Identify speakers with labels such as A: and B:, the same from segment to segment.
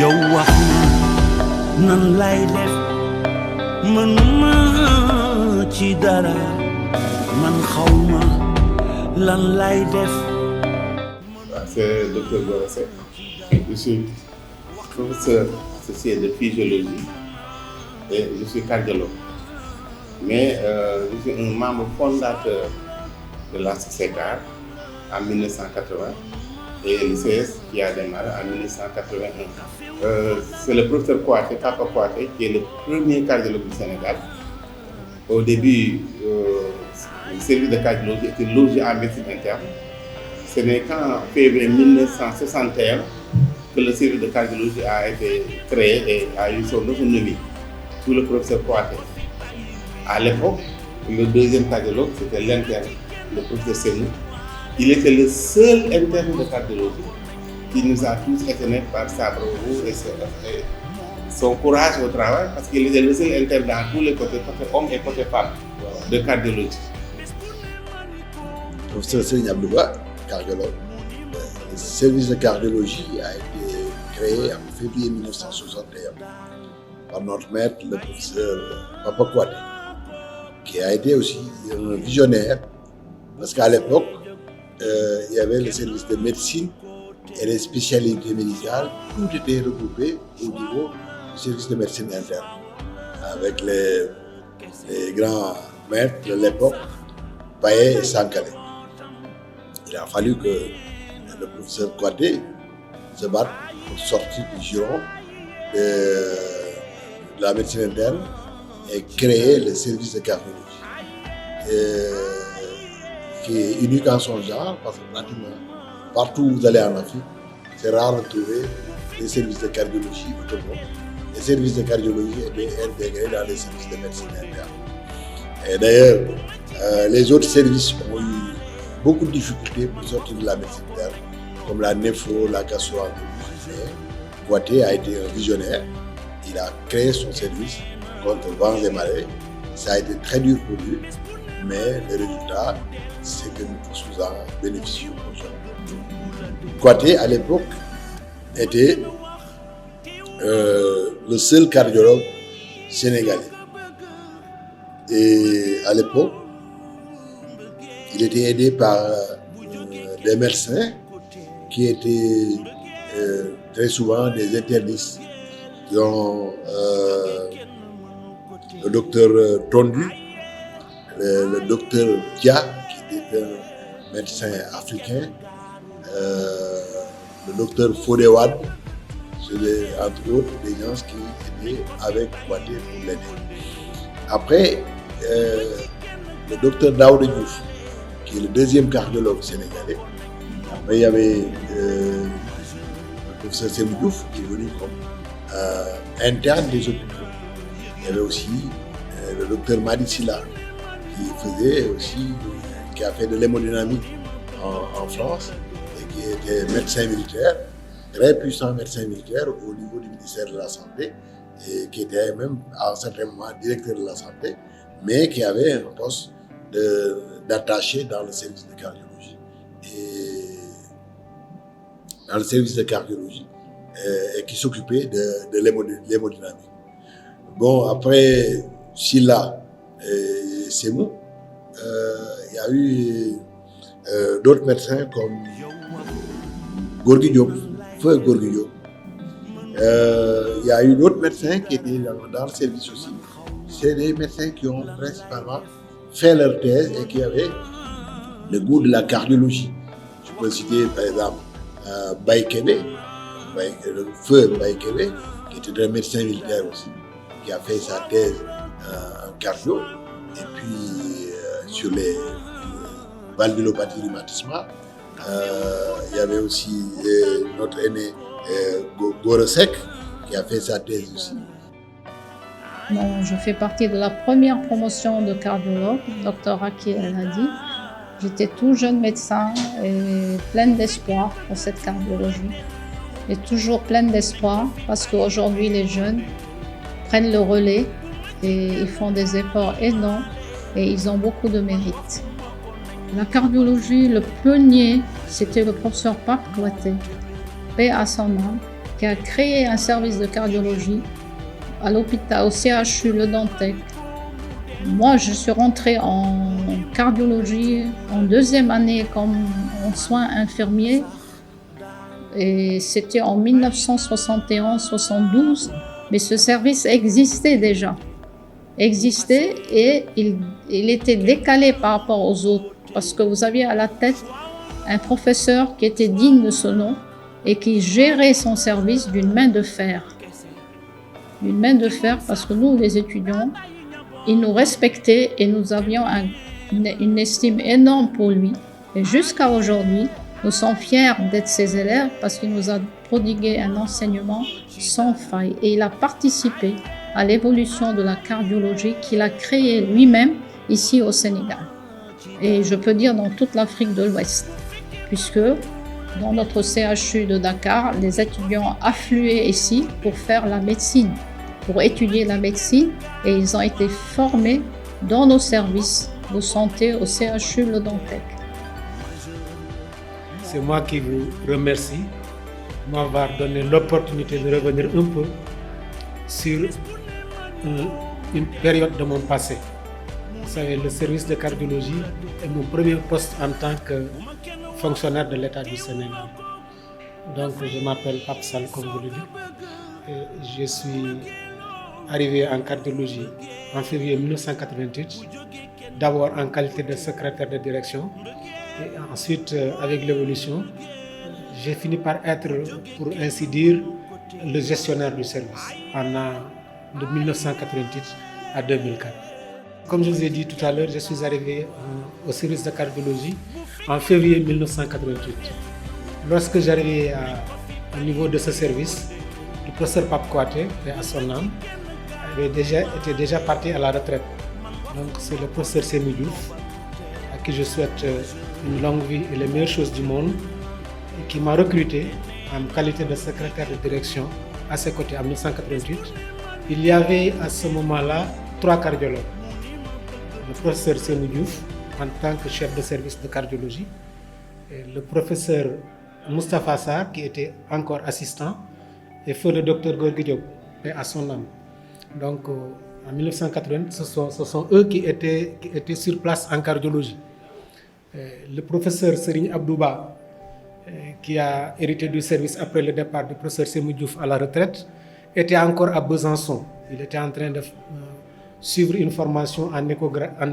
A: yow wax ma nan lay def mënuma ci dara man xawma lan lay def.
B: C'est le Dr Gora Seck. Je suis professeur associé de physiologie et je suis cardiologue. Mais je suis un membre fondateur de la CCCAR en 1980 et l'ICS qui a démarré en 1981. C'est le professeur Kouaté, Papa Kouaté, qui est le premier cardiologue du Sénégal. Au début, le service de cardiologie était logé en médecine interne. Ce n'est qu'en février 1961 que le service de cardiologie a été créé et a eu son autonomie sous le professeur Kouaté. À l'époque, le deuxième cardiologue, c'était l'interne, le professeur Senou. Il était le seul interne de cardiologie qui nous a tous étonnés par sa bravoure et son courage au travail, parce qu'il était le seul interne dans tous les côtés hommes et côté femmes, de cardiologie.
C: Professeur Serigne Abdouba, cardiologue. Le service de cardiologie a été créé en février 1961 par notre maître, le professeur Papa Kouaté, qui a été aussi un visionnaire, parce qu'à l'époque, il y avait le service de médecine et les spécialités médicales, tout était regroupé au niveau du service de médecine interne, avec les grands maîtres de l'époque, Paye et Sankalé. Il a fallu que le professeur Kouaté se batte pour sortir du giron de la médecine interne et créer le service de cardiologie, qui est unique en son genre, parce que pratiquement partout où vous allez en Afrique, c'est rare de trouver des services de cardiologie autonomes. Les services de cardiologie étaient intégrés dans les services de médecine interne. Et d'ailleurs, les autres services ont eu beaucoup de difficultés pour sortir de la médecine interne, comme la néphro, la gastro-entérologie. Mais Kouaté a été un visionnaire. Il a créé son service contre vents et marées. Ça a été très dur pour lui, mais le résultat, c'est que nous tous nous en bénéficions aujourd'hui. Kouaté, à l'époque, était le seul cardiologue sénégalais. Et à l'époque, il était aidé par des médecins qui étaient très souvent des internistes, dont le docteur Tondu, le docteur Dia, qui était un médecin africain, le docteur Fodewad, entre autres des gens qui étaient avec Kouaté pour l'aider. Après, le docteur Daouda Diouf, qui est le deuxième cardiologue sénégalais. Après, il y avait le professeur Seydou Diouf, qui est venu comme interne des hôpitaux. Il y avait aussi le docteur Madi Silla, qui a fait de l'hémodynamique en France et qui était médecin militaire, très puissant médecin militaire au niveau du ministère de la Santé, et qui était même à un certain moment directeur de la Santé, mais qui avait un poste d'attaché dans le service de cardiologie. Et qui s'occupait de l'hémodynamique. Bon, après Silla et Semou, il y a eu d'autres médecins comme Gorgui Diop, Feu Gorgui Diop. Il y a eu d'autres médecins qui étaient dans le service aussi. C'est des médecins qui ont principalement fait leur thèse et qui avaient le goût de la cardiologie. Je peux citer par exemple Baye Kébé, le Feu Baye Kébé, qui était un médecin militaire aussi, qui a fait sa thèse en cardio, et puis sur les valvulopathies rhumatismales. Il y avait aussi notre aîné Gora Seck, qui a fait sa thèse aussi.
D: Bon, je fais partie de la première promotion de cardiologue, Dr Aki El Hadi. J'étais tout jeune médecin et pleine d'espoir pour cette cardiologie. Et toujours pleine d'espoir parce qu'aujourd'hui les jeunes prennent le relais et ils font des efforts énormes et ils ont beaucoup de mérite. La cardiologie, le pionnier, c'était le professeur Papa Kouaté, paix à son âme, qui a créé un service de cardiologie à l'hôpital, au CHU Le Dantec. Moi, je suis rentrée en cardiologie en deuxième année comme en soins infirmiers. Et c'était en 1971-72, mais ce service existait déjà. Existait et il était décalé par rapport aux autres, parce que vous aviez à la tête un professeur qui était digne de ce nom et qui gérait son service d'une main de fer. D'une main de fer, parce que nous, les étudiants, il nous respectait et nous avions une estime énorme pour lui. Et jusqu'à aujourd'hui, nous sommes fiers d'être ses élèves parce qu'il nous a prodigué un enseignement sans faille. Et il a participé à l'évolution de la cardiologie qu'il a créée lui-même ici au Sénégal. Et je peux dire dans toute l'Afrique de l'Ouest, puisque dans notre CHU de Dakar, les étudiants affluaient ici pour faire la médecine, pour étudier la médecine, et ils ont été formés dans nos services de santé au CHU Le Dantec.
E: C'est moi qui vous remercie de m'avoir donné l'opportunité de revenir un peu sur une période de mon passé. Vous savez, le service de cardiologie est mon premier poste en tant que fonctionnaire de l'État du Sénégal. Donc, je m'appelle Pape Sall, comme vous le dites. Et je suis arrivé en cardiologie en février 1988, d'abord en qualité de secrétaire de direction. Et ensuite, avec l'évolution, j'ai fini par être, pour ainsi dire, le gestionnaire du service pendant de 1988 à 2004. Comme je vous ai dit tout à l'heure, je suis arrivé au service de cardiologie en février 1988. Lorsque j'arrivais au niveau de ce service, le professeur Pape Kouaté, à son âme, était déjà parti à la retraite. Donc c'est le professeur Sémou Diouf, à qui je souhaite une longue vie et les meilleures choses du monde, et qui m'a recruté en qualité de secrétaire de direction à ses côtés en 1988. Il y avait à ce moment-là 3 cardiologues. Le professeur Sémou Diouf en tant que chef de service de cardiologie, et le professeur Moustapha Sarr qui était encore assistant, et feu le docteur Gorgui Diop, à son âme. Donc en 1980, ce sont eux qui étaient sur place en cardiologie. Le professeur Serigne Abdouba, qui a hérité du service après le départ du professeur Sémou Diouf à la retraite, était encore à Besançon. Il était en train de suivre une formation en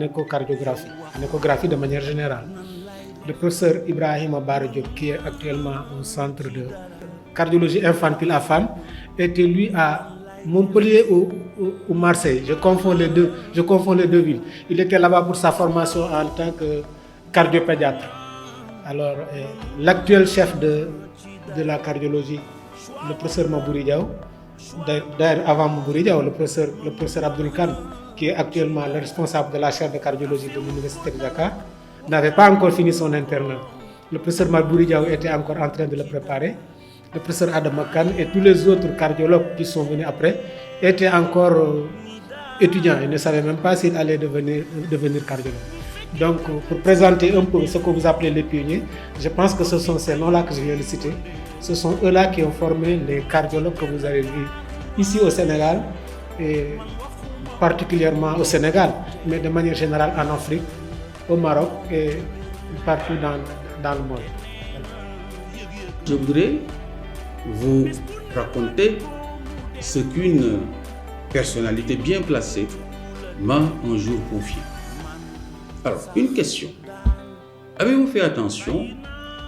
E: échocardiographie, en échographie de manière générale. Le professeur Ibrahima Bara Diop, qui est actuellement au centre de cardiologie infantile à femmes, était lui à Montpellier ou Marseille. Je confonds les deux villes. Il était là-bas pour sa formation en tant que cardiopédiatre. Alors, l'actuel chef de la cardiologie, le professeur Mabouri Diaw, d'ailleurs avant Mabouri Diaw, le professeur Abdoul Khan, qui est actuellement le responsable de la chaire de cardiologie de l'Université de Dakar, n'avait pas encore fini son internat. Le professeur Mabouri Diaw était encore en train de le préparer. Le professeur Adam Khan et tous les autres cardiologues qui sont venus après étaient encore étudiants. Ils ne savaient même pas s'ils allaient devenir cardiologues. Donc, pour présenter un peu ce que vous appelez les pionniers, je pense que ce sont ces noms-là que je viens de citer. Ce sont eux-là qui ont formé les cardiologues que vous avez vus ici au Sénégal, et particulièrement au Sénégal, mais de manière générale en Afrique, au Maroc et partout dans le monde.
F: Je voudrais vous raconter ce qu'une personnalité bien placée m'a un jour confié. Alors, une question. Avez-vous fait attention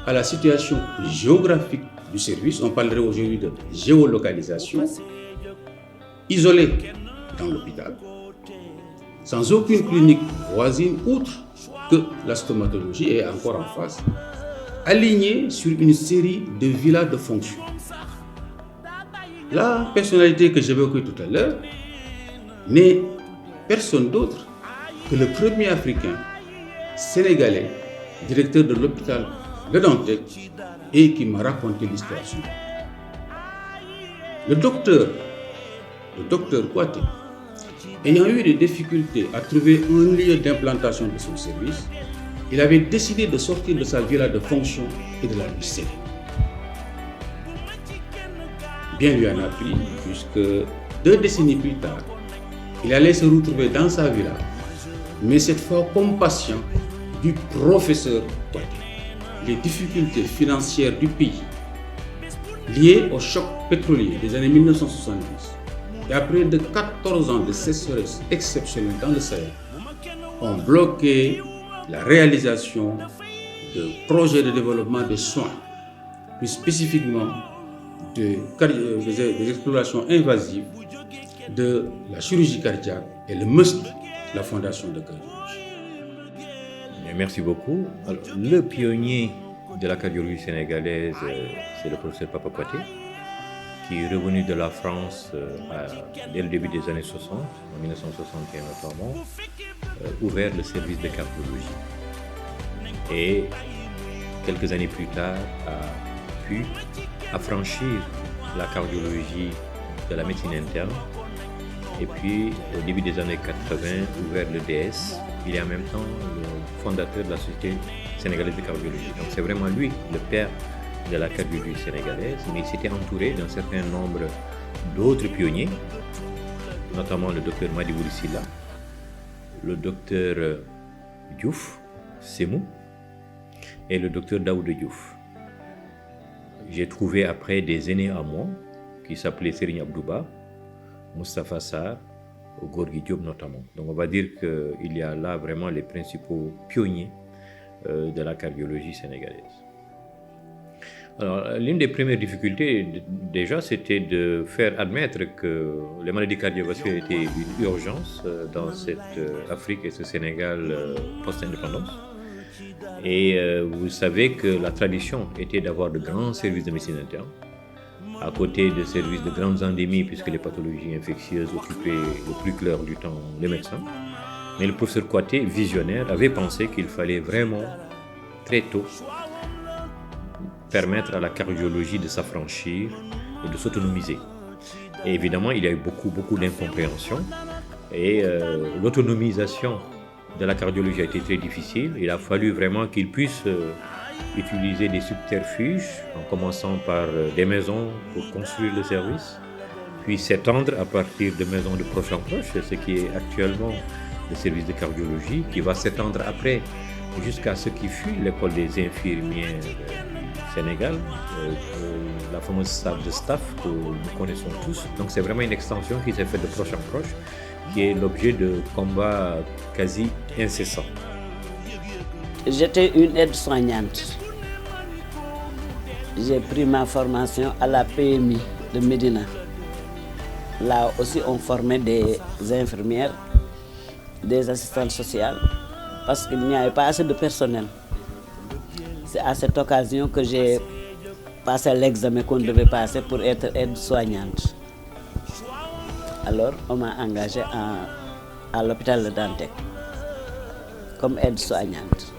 F: à la situation géographique du service? On parlerait aujourd'hui de géolocalisation. Isolé dans l'hôpital, sans aucune clinique voisine, outre que la stomatologie est encore en face, aligné sur une série de villas de fonction. La personnalité que j'évoquais tout à l'heure n'est personne d'autre que le premier Africain sénégalais, directeur de l'hôpital Le Dantec, et qui m'a raconté l'histoire suivante. Le docteur Kouaté, ayant eu des difficultés à trouver un lieu d'implantation de son service, il avait décidé de sortir de sa villa de fonction et de la lui céder. bien lui en a pris, puisque 2 décennies plus tard, il allait se retrouver dans sa villa, mais cette fois comme patient du professeur Kouyaté. Les difficultés financières du pays liées au choc pétrolier des années 1970 et après de 14 ans de sécheresse exceptionnelle dans le Sahel ont bloqué la réalisation de projets de développement des soins, plus spécifiquement des explorations invasives de la chirurgie cardiaque et le MUSC, la fondation de cardiologie.
G: Merci beaucoup. Alors, le pionnier de la cardiologie sénégalaise, c'est le professeur Papa Kouyaté, qui est revenu de la France dès le début des années 60, en 1961 notamment, ouvert le service de cardiologie. Et quelques années plus tard, a pu affranchir la cardiologie de la médecine interne. Et puis, au début des années 80, ouvert le DS. Il est en même temps le fondateur de la Société sénégalaise de cardiologie. Donc c'est vraiment lui, le père de la cardiologie sénégalaise, mais il s'était entouré d'un certain nombre d'autres pionniers, notamment le docteur Madi Boulisila, le docteur Diouf, Semou, et le docteur Daouda Diouf. J'ai trouvé après des aînés à moi, qui s'appelaient Serigne Abdouba, Moustapha Sarr, Gorgui Diop notamment. Donc on va dire qu'il y a là vraiment les principaux pionniers de la cardiologie sénégalaise. Alors l'une des premières difficultés déjà c'était de faire admettre que les maladies cardiovasculaires étaient une urgence dans cette Afrique et ce Sénégal post-indépendance. Et vous savez que la tradition était d'avoir de grands services de médecine interne, à côté de services de grandes endémies, puisque les pathologies infectieuses occupaient le plus clair du temps les médecins. Mais le professeur Kouyaté, visionnaire, avait pensé qu'il fallait vraiment, très tôt, permettre à la cardiologie de s'affranchir et de s'autonomiser. Et évidemment, il y a eu beaucoup d'incompréhension. Et l'autonomisation de la cardiologie a été très difficile. Il a fallu vraiment qu'il puisse utiliser des subterfuges, en commençant par des maisons pour construire le service, puis s'étendre à partir de maisons de proche en proche, ce qui est actuellement le service de cardiologie, qui va s'étendre après jusqu'à ce qui fut l'école des infirmières du Sénégal, la fameuse salle de staff que nous connaissons tous. Donc c'est vraiment une extension qui s'est faite de proche en proche, qui est l'objet de combats quasi incessants.
H: J'étais une aide-soignante. J'ai pris ma formation à la PMI de Médina. Là aussi, on formait des infirmières, des assistantes sociales, parce qu'il n'y avait pas assez de personnel. C'est à cette occasion que j'ai passé l'examen qu'on devait passer pour être aide-soignante. Alors, on m'a engagée à l'hôpital de Dantec comme aide-soignante.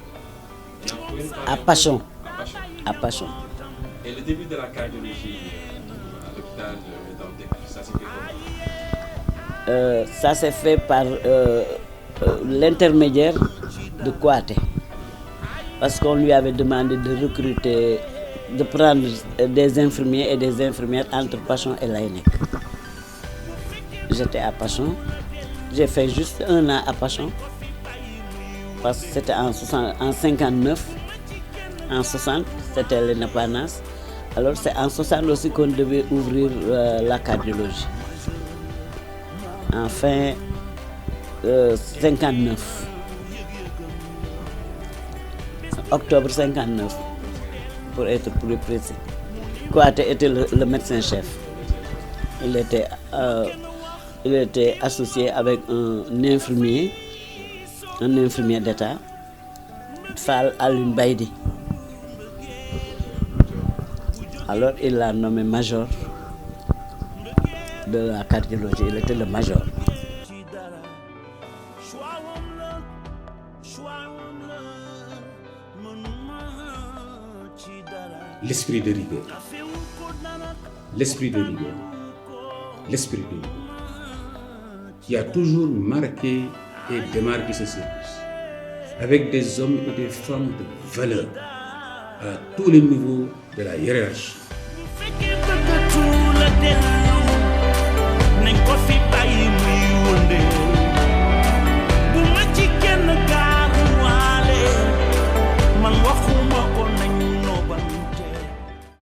H: À Pachon. À Pachon.
F: Et le début de la cardiologie à l'hôpital de Dantec, ça s'est fait comment?
H: Ça s'est fait par l'intermédiaire de Kouyaté. Parce qu'on lui avait demandé de recruter, de prendre des infirmiers et des infirmières entre Pachon et Laïnek. J'étais à Pachon. J'ai fait juste 1 an à Pachon. Parce que c'était en 59. En 60, c'était l'indépendance. Alors c'est en 60 aussi qu'on devait ouvrir la cardiologie. Enfin, 59. Octobre 59, pour être plus précis. Kouyaté était le médecin-chef. Il était associé avec un infirmier d'État, Fall Alun Baïdi. Alors il l'a nommé major de la cardiologie, il était le major.
F: L'esprit de rigueur. L'esprit de rigueur. L'esprit de rigueur. Qui a toujours marqué et démarqué ce service. Avec des hommes et des femmes de valeur à tous les niveaux de la hiérarchie.